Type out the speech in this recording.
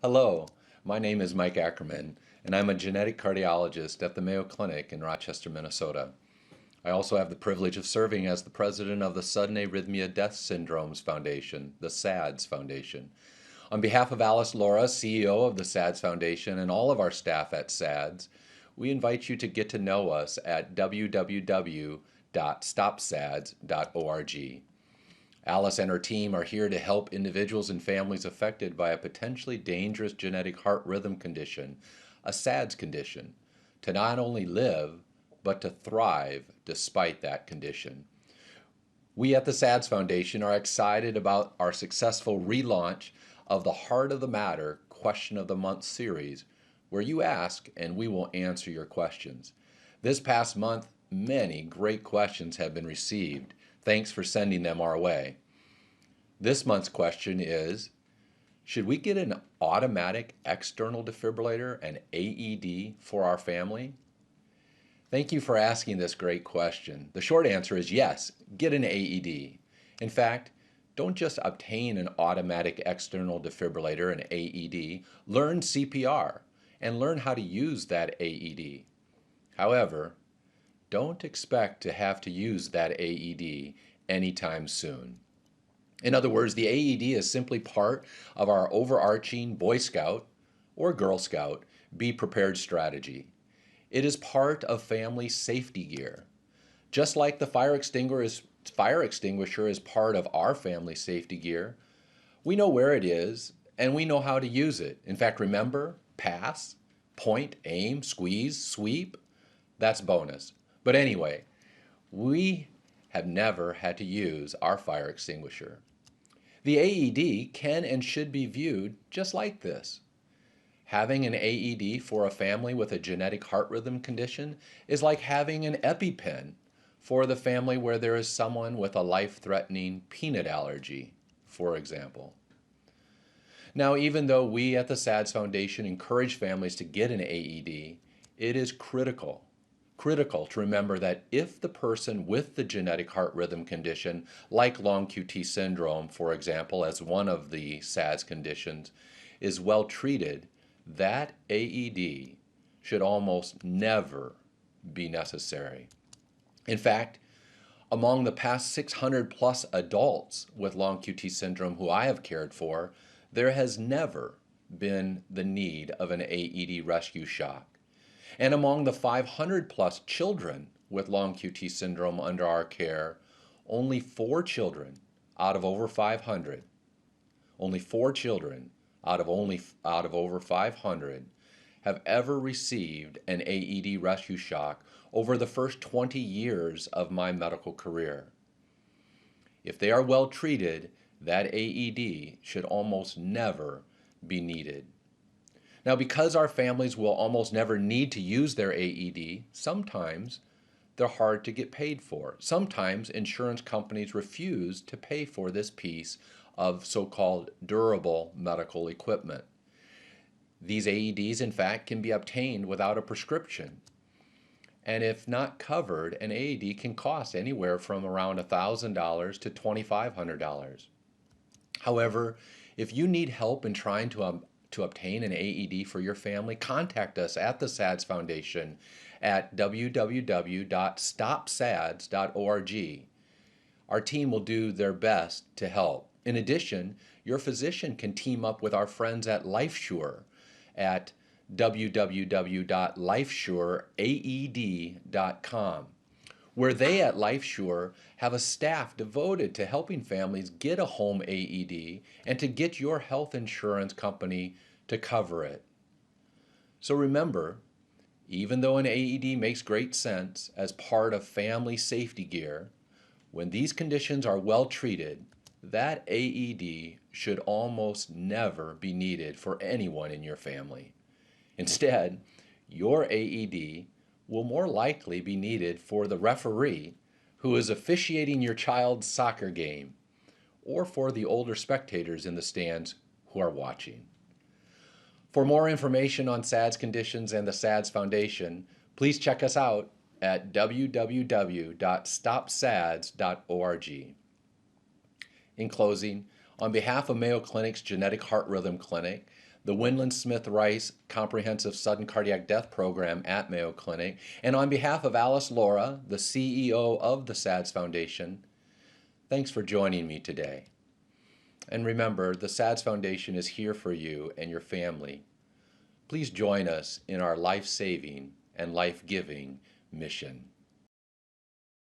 Hello, my name is Mike Ackerman, and I'm a genetic cardiologist at the Mayo Clinic in Rochester, Minnesota. I also have the privilege of serving as the president of the Sudden Arrhythmia Death Syndromes Foundation, the SADS Foundation. On behalf of Alice Laura, CEO of the SADS Foundation, and all of our staff at SADS, we invite you to get to know us at www.stopsads.org. Alice and her team are here to help individuals and families affected by a potentially dangerous genetic heart rhythm condition, a SADS condition, to not only live, but to thrive despite that condition. We at the SADS Foundation are excited about our successful relaunch of the Heart of the Matter Question of the Month series, where you ask and we will answer your questions. This past month, many great questions have been received. Thanks for sending them our way. This month's question is, should we get an automatic external defibrillator, an AED, for our family? Thank you for asking this great question. The short answer is yes, get an AED. In fact, don't just obtain an automatic external defibrillator, an AED, learn CPR and learn how to use that AED. However, don't expect to have to use that AED anytime soon. In other words, the AED is simply part of our overarching Boy Scout or Girl Scout Be Prepared strategy. It is part of family safety gear. Just like the fire extinguisher is part of our family safety gear, we know where it is and we know how to use it. In fact, remember, pass, point, aim, squeeze, sweep, that's bonus. But anyway, we have never had to use our fire extinguisher. The AED can and should be viewed just like this. Having an AED for a family with a genetic heart rhythm condition is like having an EpiPen for the family where there is someone with a life-threatening peanut allergy, for example. Now, even though we at the SADS Foundation encourage families to get an AED, it is critical to remember that if the person with the genetic heart rhythm condition, like long QT syndrome, for example, as one of the SADS conditions, is well treated, that AED should almost never be necessary. In fact, among the past 600 plus adults with long QT syndrome who I have cared for, there has never been the need of an AED rescue shock. And among the 500 plus children with long QT syndrome under our care, only 4 children out of over 500, only 4 children out of over 500 have ever received an AED rescue shock over the first 20 years of my medical career. If they are well treated, that AED should almost never be needed. Now, because our families will almost never need to use their AED, sometimes they're hard to get paid for. Sometimes insurance companies refuse to pay for this piece of so-called durable medical equipment. These AEDs, in fact, can be obtained without a prescription. And if not covered, an AED can cost anywhere from around $1,000 to $2,500. However, if you need help in trying to obtain an AED for your family, contact us at the SADS Foundation at www.stopsads.org. Our team will do their best to help. In addition, your physician can team up with our friends at LifeSure at www.lifesureaed.com, where they at LifeSure have a staff devoted to helping families get a home AED and to get your health insurance company to cover it. So remember, even though an AED makes great sense as part of family safety gear, when these conditions are well treated, that AED should almost never be needed for anyone in your family. Instead, your AED will more likely be needed for the referee who is officiating your child's soccer game, or for the older spectators in the stands who are watching. For more information on SADS conditions and the SADS Foundation, please check us out at www.stopsads.org. In closing, on behalf of Mayo Clinic's Genetic Heart Rhythm Clinic, the Winland Smith Rice Comprehensive Sudden Cardiac Death Program at Mayo Clinic, and on behalf of Alice Laura, the CEO of the SADS Foundation, thanks for joining me today. And remember, the SADS Foundation is here for you and your family. Please join us in our life-saving and life-giving mission.